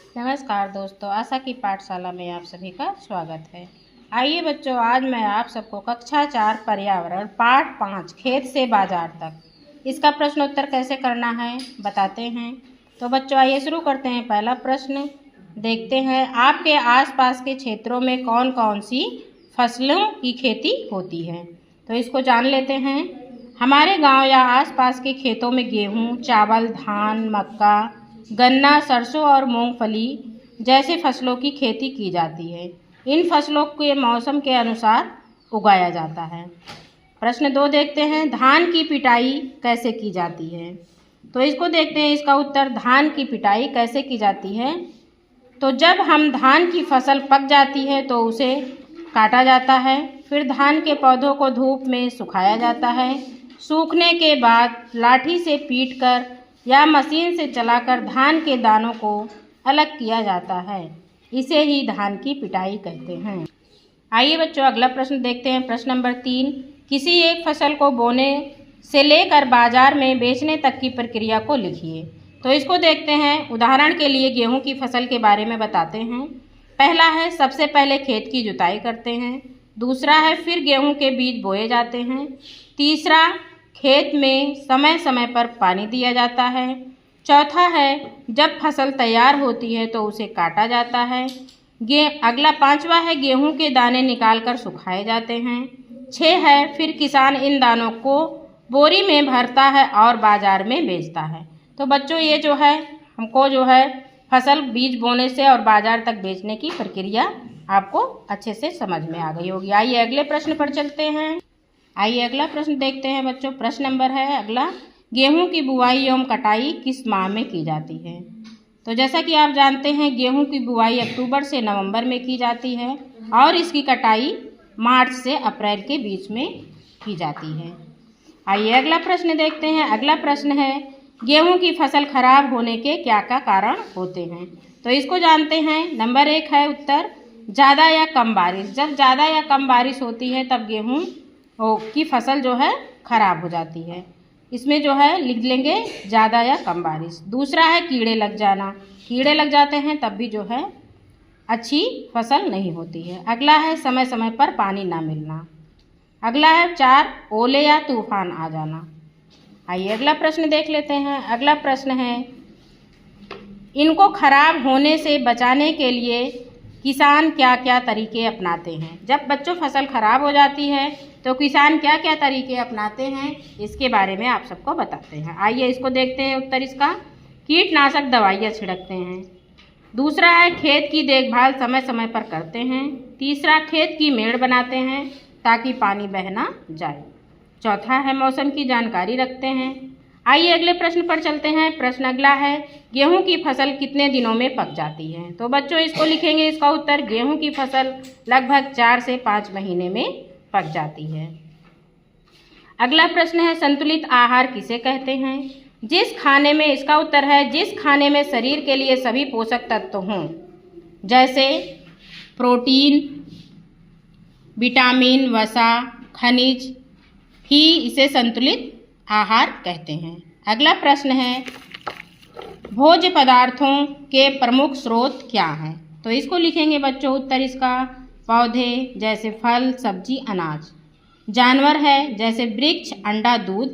नमस्कार दोस्तों, आशा की पाठशाला में आप सभी का स्वागत है। आइए बच्चों, आज मैं आप सबको कक्षा 4 पर्यावरण पाठ 5 खेत से बाजार तक इसका प्रश्न उत्तर कैसे करना है बताते हैं। तो बच्चों आइए शुरू करते हैं। पहला प्रश्न देखते हैं, आपके आसपास के क्षेत्रों में कौन कौन सी फसलों की खेती होती है। तो इसको जान लेते हैं। हमारे गांव या आसपास के खेतों में गेहूं, चावल, धान, मक्का, गन्ना, सरसों और मूंगफली जैसे फसलों की खेती की जाती है। इन फसलों के मौसम के अनुसार उगाया जाता है। प्रश्न 2 देखते हैं, धान की पिटाई कैसे की जाती है। तो इसको देखते हैं। इसका उत्तर, धान की पिटाई कैसे की जाती है। तो जब हम धान की फसल पक जाती है तो उसे काटा जाता है। फिर धान के पौधों को धूप में सुखाया जाता है। सूखने के बाद लाठी से पीटकर या मशीन से चलाकर धान के दानों को अलग किया जाता है। इसे ही धान की पिटाई कहते हैं। आइए बच्चों अगला प्रश्न देखते हैं। प्रश्न नंबर 3, किसी एक फसल को बोने से लेकर बाजार में बेचने तक की प्रक्रिया को लिखिए। तो इसको देखते हैं। उदाहरण के लिए गेहूं की फसल के बारे में बताते हैं। पहला है, सबसे पहले खेत की जुताई करते हैं। दूसरा है, फिर गेहूं के बीज बोए जाते हैं। तीसरा, खेत में समय समय पर पानी दिया जाता है। चौथा है, जब फसल तैयार होती है तो उसे काटा जाता है। अगला 5वां है, गेहूं के दाने निकालकर सुखाए जाते हैं। 6 है, फिर किसान इन दानों को बोरी में भरता है और बाजार में बेचता है। तो बच्चों ये जो है हमको जो है फसल बीज बोने से और बाजार तक बेचने की प्रक्रिया आपको अच्छे से समझ में आ गई होगी। आइए अगले प्रश्न पर चलते हैं। आइए अगला प्रश्न देखते हैं बच्चों। प्रश्न नंबर है अगला, गेहूं की बुआई एवं कटाई किस माह में की जाती है। तो जैसा कि आप जानते हैं, गेहूं की बुआई अक्टूबर से नवंबर में की जाती है और इसकी कटाई मार्च से अप्रैल के बीच में की जाती है। आइए अगला प्रश्न देखते हैं। अगला प्रश्न है, गेहूं की फसल खराब होने के क्या क्या कारण होते हैं। तो इसको जानते हैं। नंबर 1 है उत्तर, ज़्यादा या कम बारिश। जब ज़्यादा या कम बारिश होती है तब गेहूं की फसल जो है खराब हो जाती है। इसमें जो है लिख लेंगे ज़्यादा या कम बारिश। दूसरा है, कीड़े लग जाना। कीड़े लग जाते हैं तब भी जो है अच्छी फसल नहीं होती है। अगला है, समय समय पर पानी ना मिलना। अगला है 4, ओले या तूफान आ जाना। आइए अगला प्रश्न देख लेते हैं। अगला प्रश्न है, इनको खराब होने से बचाने के लिए किसान क्या क्या तरीके अपनाते हैं। जब बच्चों फसल खराब हो जाती है तो किसान क्या क्या तरीके अपनाते हैं, इसके बारे में आप सबको बताते हैं। आइए इसको देखते हैं। उत्तर इसका, कीटनाशक दवाइयाँ छिड़कते हैं। दूसरा है, खेत की देखभाल समय समय पर करते हैं। तीसरा, खेत की मेड़ बनाते हैं ताकि पानी बह ना जाए। चौथा है, मौसम की जानकारी रखते हैं। आइए अगले प्रश्न पर चलते हैं। प्रश्न अगला है, गेहूं की फसल कितने दिनों में पक जाती है। तो बच्चों इसको लिखेंगे। इसका उत्तर, गेहूं की फसल लगभग 4 से 5 महीने में पक जाती है। अगला प्रश्न है, संतुलित आहार किसे कहते हैं। जिस खाने में, इसका उत्तर है, जिस खाने में शरीर के लिए सभी पोषक तत्व हों, जैसे प्रोटीन, विटामिन, वसा, खनिज, ही इसे संतुलित आहार कहते हैं। अगला प्रश्न है, भोज्य पदार्थों के प्रमुख स्रोत क्या हैं। तो इसको लिखेंगे बच्चों। उत्तर इसका, पौधे जैसे फल, सब्जी, अनाज। जानवर है जैसे वृक्ष, अंडा, दूध,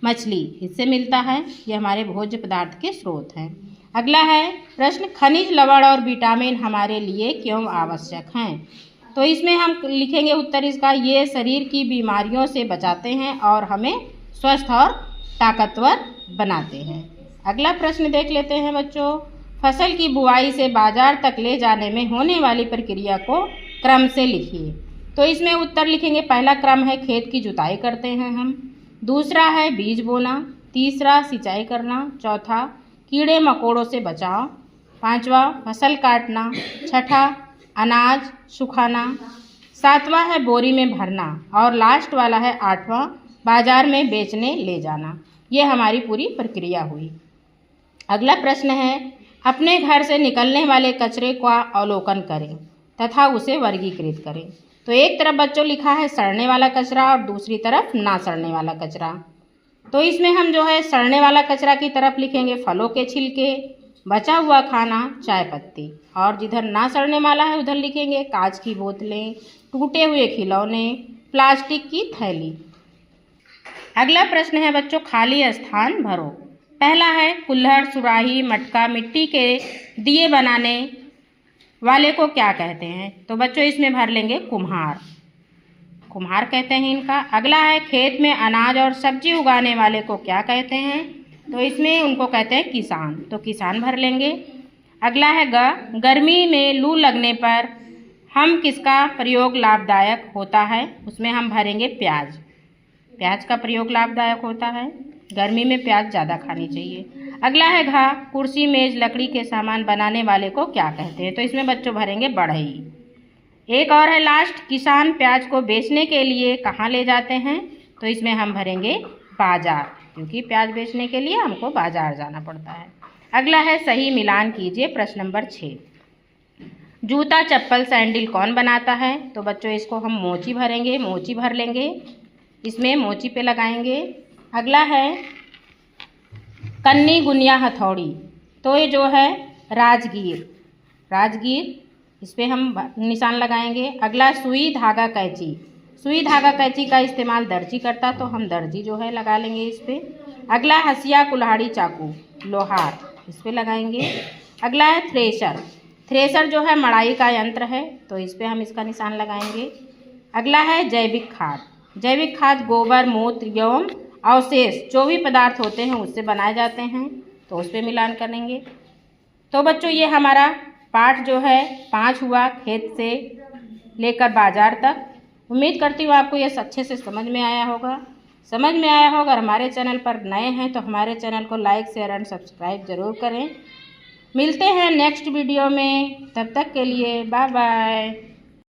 मछली इससे मिलता है। ये हमारे भोज्य पदार्थ के स्रोत हैं। अगला है प्रश्न, खनिज, लवण और विटामिन हमारे लिए क्यों आवश्यक हैं। तो इसमें हम लिखेंगे उत्तर इसका, ये शरीर की बीमारियों से बचाते हैं और हमें स्वस्थ और ताकतवर बनाते हैं। अगला प्रश्न देख लेते हैं बच्चों। फसल की बुआई से बाजार तक ले जाने में होने वाली प्रक्रिया को क्रम से लिखिए। तो इसमें उत्तर लिखेंगे। पहला क्रम है, खेत की जुताई करते हैं हम। दूसरा है, बीज बोना। तीसरा, सिंचाई करना। चौथा, कीड़े मकोड़ों से बचाव। 5वां, फसल काटना। 6ठा, अनाज सुखाना। 7वां है, बोरी में भरना। और लास्ट वाला है 8वां, बाजार में बेचने ले जाना। ये हमारी पूरी प्रक्रिया हुई। अगला प्रश्न है, अपने घर से निकलने वाले कचरे का अवलोकन करें तथा उसे वर्गीकृत करें। तो एक तरफ बच्चों लिखा है सड़ने वाला कचरा और दूसरी तरफ ना सड़ने वाला कचरा। तो इसमें हम जो है सड़ने वाला कचरा की तरफ लिखेंगे फलों के छिलके, बचा हुआ खाना चाय पत्ती। और जिधर ना सड़ने वाला है उधर लिखेंगे कांच की बोतलें, टूटे हुए खिलौने, प्लास्टिक की थैली। अगला प्रश्न है बच्चों, खाली स्थान भरो। पहला है कुल्हड़, सुराही, मटका। मिट्टी के दिए बनाने वाले को क्या कहते हैं? तो बच्चों इसमें भर लेंगे कुम्हार, कुम्हार कहते हैं इनका। अगला है खेत में अनाज और सब्जी उगाने वाले को क्या कहते हैं? तो इसमें उनको कहते हैं किसान, तो किसान भर लेंगे। अगला है गर्मी में लू लगने पर हम किसका प्रयोग लाभदायक होता है? उसमें हम भरेंगे प्याज, प्याज का प्रयोग लाभदायक होता है। गर्मी में प्याज ज़्यादा खानी चाहिए। अगला है कुर्सी, मेज, लकड़ी के सामान बनाने वाले को क्या कहते हैं? तो इसमें बच्चों भरेंगे बढ़ई। एक और है लास्ट, किसान प्याज को बेचने के लिए कहाँ ले जाते हैं? तो इसमें हम भरेंगे बाजार, क्योंकि प्याज बेचने के लिए हमको बाजार जाना पड़ता है। अगला है सही मिलान कीजिए। प्रश्न नंबर 6, जूता, चप्पल, सैंडल कौन बनाता है? तो बच्चों इसको हम मोची भरेंगे, मोची भर लेंगे, इसमें मोची पे लगाएंगे। अगला है कन्नी, गुनिया, हथौड़ी। तो ये जो है राजगीर, राजगीर, इस पर हम निशान लगाएंगे। अगला सुई, धागा, कैंची। सुई, धागा, कैंची का इस्तेमाल दर्जी करता, तो हम दर्जी जो है लगा लेंगे इस पर। अगला हंसिया, कुल्हाड़ी, चाकू, लोहार, इस पर लगाएंगे। अगला है थ्रेशर, थ्रेशर जो है मड़ाई का यंत्र है, तो इस पर हम इसका निशान लगाएंगे। अगला है जैविक खाद, जैविक खाद गोबर, मूत्र एवं अवशेष जो भी पदार्थ होते हैं उससे बनाए जाते हैं, तो उस पर मिलान करेंगे। तो बच्चों ये हमारा पाठ जो है 5 हुआ, खेत से लेकर बाजार तक। उम्मीद करती हूँ आपको ये अच्छे से समझ में आया होगा। अगर हमारे चैनल पर नए हैं तो हमारे चैनल को लाइक, शेयर एंड सब्सक्राइब ज़रूर करें। मिलते हैं नेक्स्ट वीडियो में, तब तक के लिए बाय बाय।